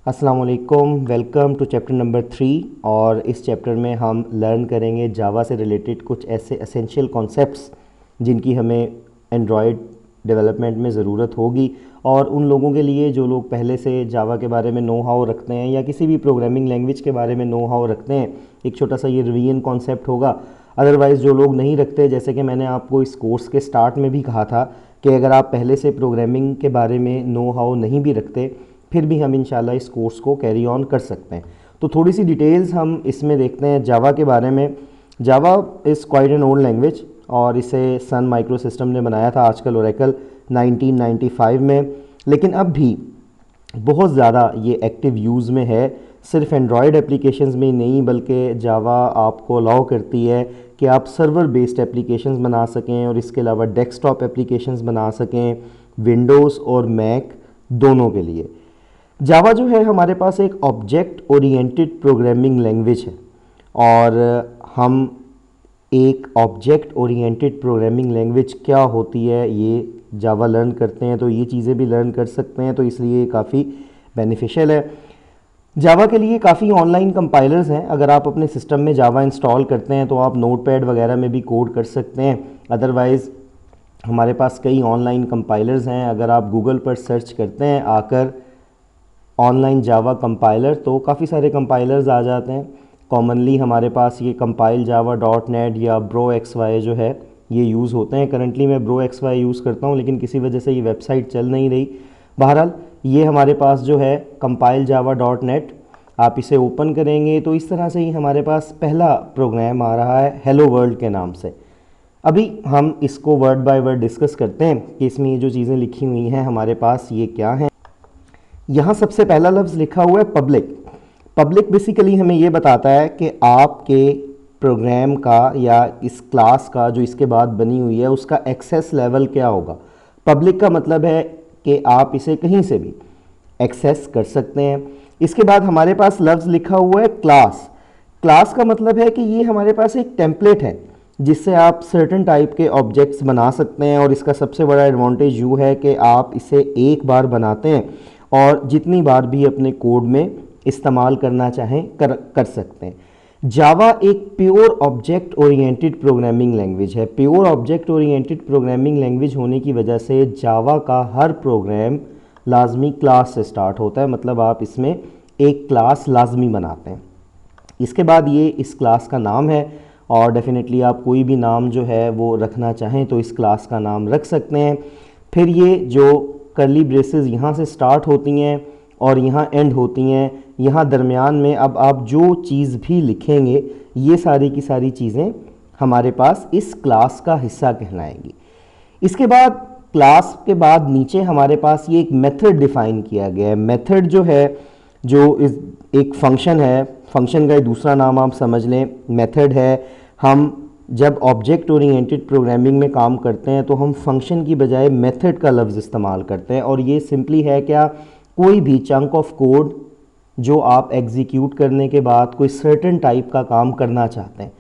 अस्सलाम वालेकुम, welcome to chapter number 3। और इस चैप्टर में हम लर्न करेंगे जावा से रिलेटेड कुछ ऐसे एसेंशियल कॉन्सेप्ट्स जिनकी हमें एंड्रॉयड डेवलपमेंट में ज़रूरत होगी। और उन लोगों के लिए जो लोग पहले से जावा के बारे में नो हाउ रखते हैं या किसी भी प्रोग्रामिंग लैंग्वेज के बारे में नो हाउ रखते हैं, एक छोटा सा ये रिवीजन कॉन्सेप्ट होगा। अदरवाइज़ जो लोग नहीं रखते, जैसे कि मैंने आपको इस कोर्स के स्टार्ट में भी कहा था कि अगर आप पहले से प्रोग्रामिंग के बारे में नो हाउ नहीं भी रखते, फिर भी हम इंशाल्लाह इस कोर्स को कैरी ऑन कर सकते हैं। तो थोड़ी सी डिटेल्स हम इसमें देखते हैं जावा के बारे में। जावा is quite an old language और इसे सन माइक्रो सिस्टम ने बनाया था, आजकल ओरेकल 1995 में, लेकिन अब भी बहुत ज़्यादा ये एक्टिव यूज़ में है। सिर्फ एंड्रॉयड एप्लीकेशंस में ही नहीं, बल्कि जावा आपको अलाउ करती है कि आप सर्वर बेस्ड एप्लीकेशंस बना सकें और इसके अलावा डेस्कटॉप एप्लीकेशंस बना सकें, विंडोज़ और मैक दोनों के लिए। जावा जो है हमारे पास एक ऑब्जेक्ट ओरिएंटेड प्रोग्रामिंग लैंग्वेज है और हम एक ऑब्जेक्ट ओरिएंटेड प्रोग्रामिंग लैंग्वेज क्या होती है ये जावा लर्न करते हैं, तो ये चीज़ें भी लर्न कर सकते हैं, तो इसलिए काफ़ी बेनिफिशियल है। जावा के लिए काफ़ी ऑनलाइन कंपाइलर्स हैं। अगर आप अपने सिस्टम में जावा इंस्टॉल करते हैं तो आप नोटपैड वगैरह में भी कोड कर सकते हैं। अदरवाइज़ हमारे पास कई ऑनलाइन कंपाइलर्स हैं। अगर आप गूगल पर सर्च करते हैं आकर ऑनलाइन जावा कंपाइलर, तो काफ़ी सारे कंपाइलर्स आ जाते हैं। कॉमनली हमारे पास ये कंपाइल जावा .net या ब्रो XY जो है ये यूज़ होते हैं। करंटली मैं ब्रो XY यूज़ करता हूँ, लेकिन किसी वजह से ये वेबसाइट चल नहीं रही। बहरहाल ये हमारे पास जो है कंपाइल जावा .net, आप इसे ओपन करेंगे तो इस तरह से ही हमारे पास पहला प्रोग्राम आ रहा है हेलो वर्ल्ड के नाम से। अभी हम इसको वर्ड बाय वर्ड डिस्कस करते हैं कि इसमें ये जो चीज़ें लिखी हुई हैं हमारे पास ये क्या हैं। यहाँ सबसे पहला लफ्ज़ लिखा हुआ है पब्लिक। पब्लिक बेसिकली हमें ये बताता है कि आपके प्रोग्राम का या इस क्लास का जो इसके बाद बनी हुई है उसका एक्सेस लेवल क्या होगा। पब्लिक का मतलब है कि आप इसे कहीं से भी एक्सेस कर सकते हैं। इसके बाद हमारे पास लफ्ज़ लिखा हुआ है क्लास। क्लास का मतलब है कि ये हमारे पास एक टेम्पलेट है जिससे आप सर्टेन टाइप के ऑब्जेक्ट्स बना सकते हैं, और इसका सबसे बड़ा एडवांटेज यूँ है कि आप इसे एक बार बनाते हैं और जितनी बार भी अपने कोड में इस्तेमाल करना चाहें कर सकते हैं। जावा एक pure object oriented programming language है। Pure object oriented programming language होने की वजह से जावा का हर प्रोग्राम लाजमी क्लास से स्टार्ट होता है, मतलब आप इसमें एक क्लास लाजमी बनाते हैं। इसके बाद ये इस क्लास का नाम है, और डेफिनेटली आप कोई भी नाम जो है वो रखना चाहें तो इस क्लास का नाम रख सकते हैं। फिर ये जो करली ब्रेसेस यहाँ से स्टार्ट होती हैं और यहाँ एंड होती हैं, यहाँ दरमियान में अब आप जो चीज़ भी लिखेंगे ये सारी की सारी चीज़ें हमारे पास इस क्लास का हिस्सा कहलाएंगी। इसके बाद क्लास के बाद नीचे हमारे पास ये एक मेथड डिफ़ाइन किया गया है। मेथड जो है जो इस एक फंक्शन है, फंक्शन का दूसरा नाम आप समझ लें मेथड है। हम जब ऑब्जेक्ट ओरिएंटेड प्रोग्रामिंग में काम करते हैं तो हम फंक्शन की बजाय मेथड का लफ्ज़ इस्तेमाल करते हैं, और ये सिंपली है क्या, कोई भी चंक ऑफ कोड जो आप एग्जीक्यूट करने के बाद कोई सर्टेन टाइप का काम करना चाहते हैं।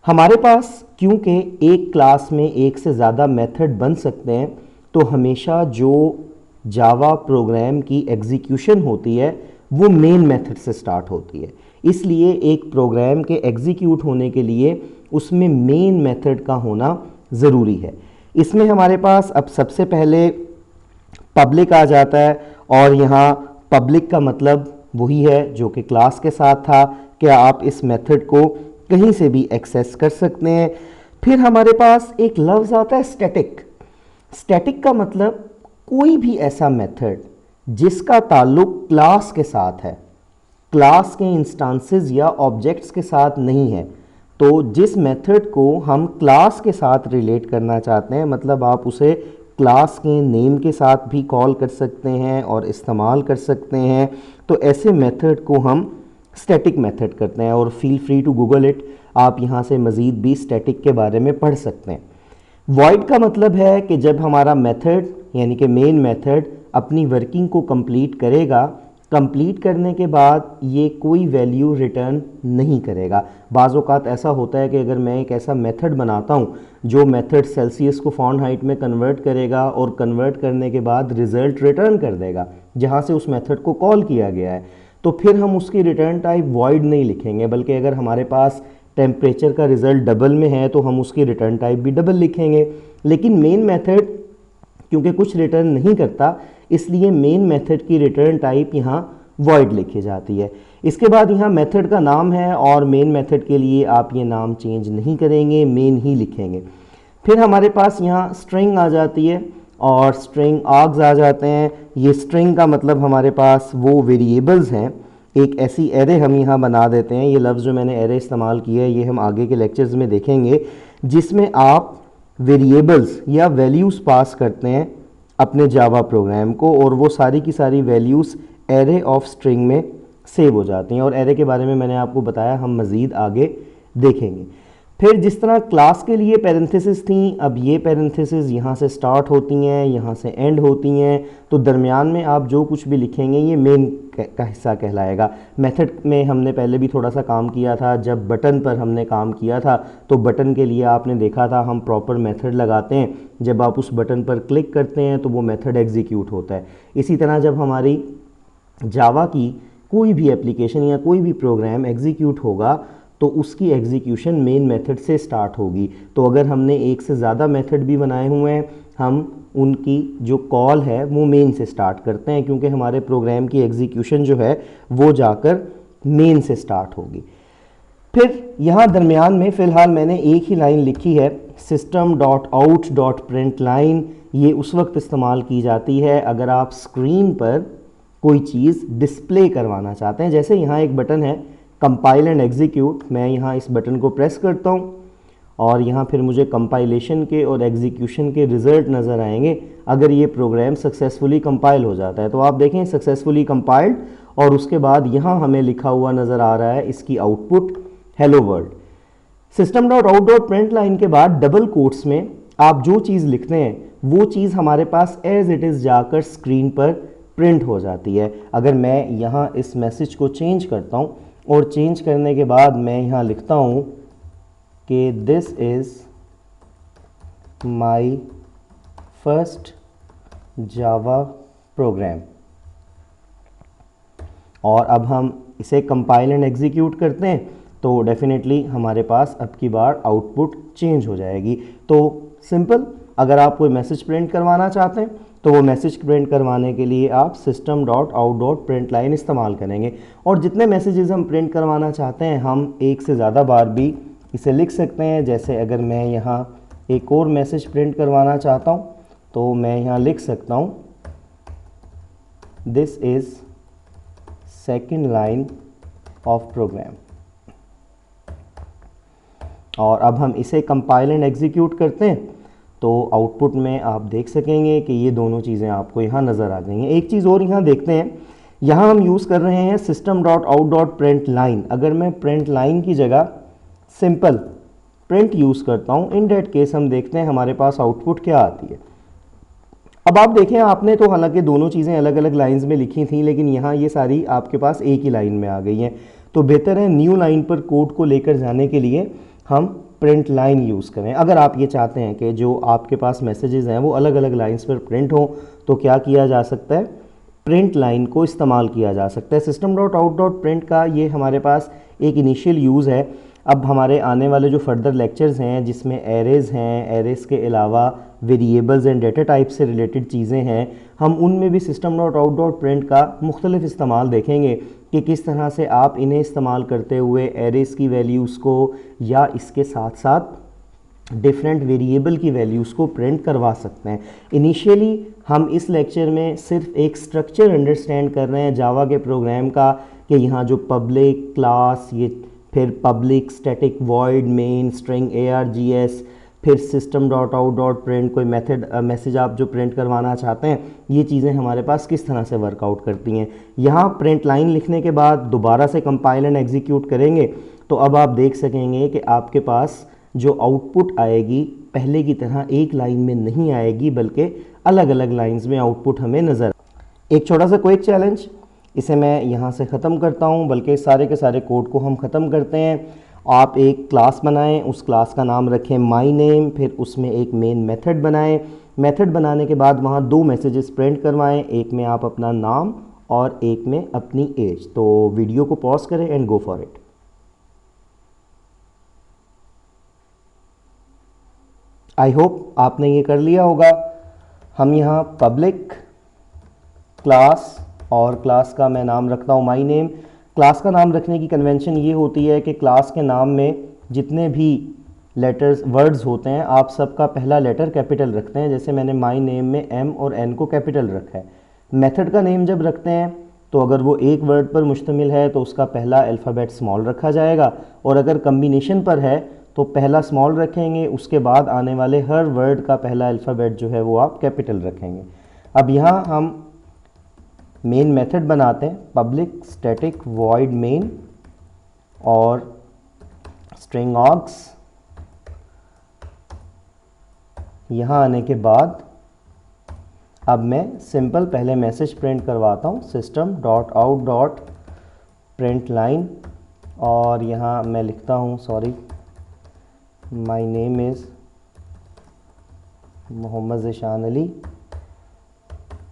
हमारे पास क्योंकि एक क्लास में एक से ज़्यादा मेथड बन सकते हैं, तो हमेशा जो जावा प्रोग्राम की एग्जीक्यूशन होती है वो मेन मेथड से स्टार्ट होती है। इसलिए एक प्रोग्राम के एग्जीक्यूट होने के लिए उसमें मेन मेथड का होना ज़रूरी है। इसमें हमारे पास अब सबसे पहले पब्लिक आ जाता है, और यहाँ पब्लिक का मतलब वही है जो कि क्लास के साथ था कि आप इस मेथड को कहीं से भी एक्सेस कर सकते हैं। फिर हमारे पास एक लफ्ज़ आता है स्टैटिक। स्टैटिक का मतलब कोई भी ऐसा मेथड जिसका ताल्लुक क्लास के साथ है, क्लास के इंस्टांसेस या ऑब्जेक्ट्स के साथ नहीं है। तो जिस मेथड को हम क्लास के साथ रिलेट करना चाहते हैं, मतलब आप उसे क्लास के नेम के साथ भी कॉल कर सकते हैं और इस्तेमाल कर सकते हैं, तो ऐसे मेथड को हम स्टैटिक मेथड करते हैं। और feel free to google it, आप यहाँ से मज़ीद भी स्टैटिक के बारे में पढ़ सकते हैं। वॉइड का मतलब है कि जब हमारा मेथड यानी कि मेन मेथड अपनी वर्किंग को कंप्लीट करेगा कंप्लीट करने के बाद ये कोई वैल्यू रिटर्न नहीं करेगा। बाज़ औक़ात ऐसा होता है कि अगर मैं एक ऐसा मेथड बनाता हूँ जो मेथड सेल्सियस को फ़ारेनहाइट में कन्वर्ट करेगा और कन्वर्ट करने के बाद रिज़ल्ट रिटर्न कर देगा जहाँ से उस मेथड को कॉल किया गया है, तो फिर हम उसकी रिटर्न टाइप वॉइड नहीं लिखेंगे, बल्कि अगर हमारे पास टेम्परेचर का रिज़ल्ट डबल में है तो हम उसकी रिटर्न टाइप भी डबल लिखेंगे। लेकिन मेन मेथड क्योंकि कुछ रिटर्न नहीं करता, इसलिए मेन मेथड की रिटर्न टाइप यहाँ वॉइड लिखी जाती है। इसके बाद यहाँ मेथड का नाम है और मेन मेथड के लिए आप ये नाम चेंज नहीं करेंगे, मेन ही लिखेंगे। फिर हमारे पास यहाँ स्ट्रिंग आ जाती है और स्ट्रिंग आर्ग्स आ जाते हैं। ये स्ट्रिंग का मतलब हमारे पास वो वेरिएबल्स हैं, एक ऐसी एरे हम यहाँ बना देते हैं। ये लफ्ज़ जो मैंने एरे इस्तेमाल किया है ये हम आगे के लेक्चर्स में देखेंगे, जिसमें आप वेरिएबल्स या वैल्यूज़ पास करते हैं अपने जावा प्रोग्राम को और वो सारी की सारी वैल्यूज़ एरे ऑफ स्ट्रिंग में सेव हो जाती हैं। और एरे के बारे में मैंने आपको बताया, हम मज़ीद आगे देखेंगे। फिर जिस तरह क्लास के लिए पैरेंथेसिस थी, अब ये पैरेंथेसिस यहाँ से स्टार्ट होती हैं, यहाँ से एंड होती हैं, तो दरमियान में आप जो कुछ भी लिखेंगे ये मेन का हिस्सा कहलाएगा। मेथड में हमने पहले भी थोड़ा सा काम किया था, जब बटन पर हमने काम किया था तो बटन के लिए आपने देखा था हम प्रॉपर मेथड लगाते हैं। जब आप उस बटन पर क्लिक करते हैं तो वो मेथड एग्जीक्यूट होता है। इसी तरह जब हमारी जावा की कोई भी एप्लीकेशन या कोई भी प्रोग्राम एग्जीक्यूट होगा तो उसकी एग्जीक्यूशन मेन मेथड से स्टार्ट होगी। तो अगर हमने एक से ज़्यादा मेथड भी बनाए हुए हैं, हम उनकी जो कॉल है वो मेन से स्टार्ट करते हैं, क्योंकि हमारे प्रोग्राम की एग्जीक्यूशन जो है वो जाकर मेन से स्टार्ट होगी। फिर यहाँ दरमियान में फ़िलहाल मैंने एक ही लाइन लिखी है, system.out.println। ये उस वक्त इस्तेमाल की जाती है अगर आप स्क्रीन पर कोई चीज़ डिस्प्ले करवाना चाहते हैं। जैसे यहाँ एक बटन है कंपाइल एंड एग्जीक्यूट, मैं यहाँ इस बटन को प्रेस करता हूँ और यहाँ फिर मुझे कंपाइलेशन के और एग्जीक्यूशन के रिज़ल्ट नज़र आएंगे अगर ये प्रोग्राम सक्सेसफुली कंपाइल हो जाता है। तो आप देखें सक्सेसफुली कंपाइल्ड, और उसके बाद यहाँ हमें लिखा हुआ नज़र आ रहा है इसकी आउटपुट हेलो वर्ल्ड। system.out.println के बाद डबल कोट्स में आप जो चीज़ लिखते हैं वो चीज़ हमारे पास एज इट इज़ जाकर स्क्रीन पर प्रिंट हो जाती है। अगर मैं यहाँ इस मैसेज को चेंज करता हूँ और चेंज करने के बाद मैं यहाँ लिखता हूँ कि this is my first Java program, और अब हम इसे कंपाइल एंड एग्जीक्यूट करते हैं तो डेफिनेटली हमारे पास अब की बार आउटपुट चेंज हो जाएगी। तो सिंपल, अगर आप कोई मैसेज प्रिंट करवाना चाहते हैं तो वो मैसेज प्रिंट करवाने के लिए आप system.out.println इस्तेमाल करेंगे। और जितने मैसेजेस हम प्रिंट करवाना चाहते हैं हम एक से ज़्यादा बार भी इसे लिख सकते हैं। जैसे अगर मैं यहाँ एक और मैसेज प्रिंट करवाना चाहता हूँ तो मैं यहाँ लिख सकता हूँ this is second line of program, और अब हम इसे कंपाइल एंड एग्जीक्यूट करते हैं तो आउटपुट में आप देख सकेंगे कि ये दोनों चीज़ें आपको यहाँ नज़र आ जाएंगी। एक चीज़ और यहाँ देखते हैं, यहाँ हम यूज़ कर रहे हैं system.out.println। अगर मैं प्रिंट लाइन की जगह सिंपल प्रिंट यूज़ करता हूँ, इन डेट केस हम देखते हैं हमारे पास आउटपुट क्या आती है। अब आप देखें, आपने तो हालांकि दोनों चीज़ें अलग अलग लाइंस में लिखी थी, लेकिन यहाँ ये सारी आपके पास एक ही लाइन में आ गई हैं। तो बेहतर है न्यू लाइन पर कोड को लेकर जाने के लिए हम प्रिंट लाइन यूज़ करें। अगर आप ये चाहते हैं कि जो आपके पास मैसेजेस हैं वो अलग अलग लाइंस पर प्रिंट हो तो क्या किया जा सकता है, प्रिंट लाइन को इस्तेमाल किया जा सकता है। system.out.print का ये हमारे पास एक इनिशियल यूज़ है। अब हमारे आने वाले जो फर्दर लेक्चर्स हैं जिसमें एरेज़ हैं, एरेज़ के अलावा वेरिएबल्स एंड डेटा टाइप से रिलेटेड चीज़ें हैं, हम उनमें भी system.out.print का मुख्तलिफ इस्तेमाल देखेंगे कि किस तरह से आप इन्हें इस्तेमाल करते हुए एरेज़ की वैल्यूज़ को या इसके साथ साथ डिफरेंट वेरिएबल की वैल्यूज़ को प्रिंट करवा सकते हैं। इनिशियली हम इस लेक्चर में सिर्फ एक स्ट्रक्चर अंडरस्टैंड कर रहे हैं जावा के प्रोग्राम का कि यहाँ जो पब्लिक क्लास, ये फिर public static void main string args, फिर system.out.print कोई मेथड मैसेज आप जो प्रिंट करवाना चाहते हैं, ये चीज़ें हमारे पास किस तरह से वर्कआउट करती हैं। यहाँ प्रिंट लाइन लिखने के बाद दोबारा से कंपाइल एंड एग्जीक्यूट करेंगे तो अब आप देख सकेंगे कि आपके पास जो आउटपुट आएगी पहले की तरह एक लाइन में नहीं आएगी, बल्कि अलग अलग लाइंस में आउटपुट हमें नज़र। एक छोटा सा क्विक चैलेंज, इसे मैं यहाँ से ख़त्म करता हूँ, बल्कि सारे के सारे कोड को हम ख़त्म करते हैं। आप एक क्लास बनाएं, उस क्लास का नाम रखें माई नेम, फिर उसमें एक मेन मेथड बनाएं। मेथड बनाने के बाद वहाँ 2 मैसेजेस प्रिंट करवाएं, एक में आप अपना नाम और एक में अपनी एज। तो वीडियो को पॉज करें and go for it. I hope आपने ये कर लिया होगा। हम यहाँ पब्लिक क्लास, और क्लास का मैं नाम रखता हूँ माई नेम। क्लास का नाम रखने की कन्वेंशन ये होती है कि क्लास के नाम में जितने भी लेटर्स वर्ड्स होते हैं आप सबका पहला लेटर कैपिटल रखते हैं। जैसे मैंने माई नेम में एम और एन को कैपिटल रखा है। मेथड का नेम जब रखते हैं तो अगर वो एक वर्ड पर मुश्तमिल है तो उसका पहला अल्फ़ाबेट स्मॉल रखा जाएगा, और अगर कम्बिनेशन पर है तो पहला स्मॉल रखेंगे, उसके बाद आने वाले हर वर्ड का पहला अल्फ़ाबेट जो है वो आप कैपिटल रखेंगे। अब यहाँ हम मेन मेथड बनाते हैं, पब्लिक स्टैटिक वॉइड मेन और स्ट्रिंग ऑक्स। यहाँ आने के बाद अब मैं सिंपल पहले मैसेज प्रिंट करवाता हूँ, system dot out dot print line, और यहाँ मैं लिखता हूँ sorry my name is Mohammad Zeeshan Ali,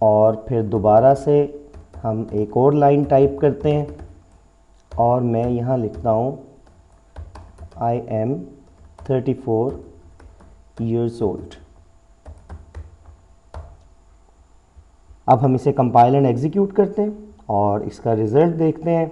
और फिर दोबारा से हम एक और लाइन टाइप करते हैं और मैं यहाँ लिखता हूँ आई एम 34 years old। अब हम इसे कंपाइल एंड एग्जीक्यूट करते हैं और इसका रिज़ल्ट देखते हैं।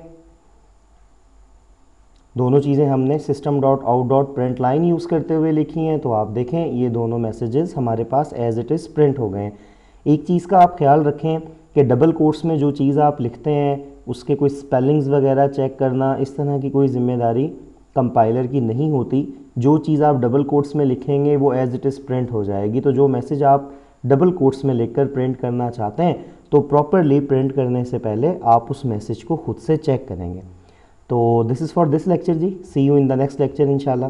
दोनों चीज़ें हमने system dot out dot print line use करते हुए लिखी हैं, तो आप देखें ये दोनों मैसेजेस हमारे पास एज इट इज़ प्रिंट हो गए हैं। एक चीज़ का आप ख्याल रखें कि डबल कोट्स में जो चीज़ आप लिखते हैं उसके कोई स्पेलिंग्स वगैरह चेक करना, इस तरह की कोई ज़िम्मेदारी कंपाइलर की नहीं होती। जो चीज़ आप डबल कोट्स में लिखेंगे वो एज इट इज़ प्रिंट हो जाएगी। तो जो मैसेज आप डबल कोट्स में लिखकर प्रिंट करना चाहते हैं तो प्रॉपरली प्रिंट करने से पहले आप उस मैसेज को खुद से चेक करेंगे। तो this is for this lecture जी। See you in the next lecture इंशाल्लाह।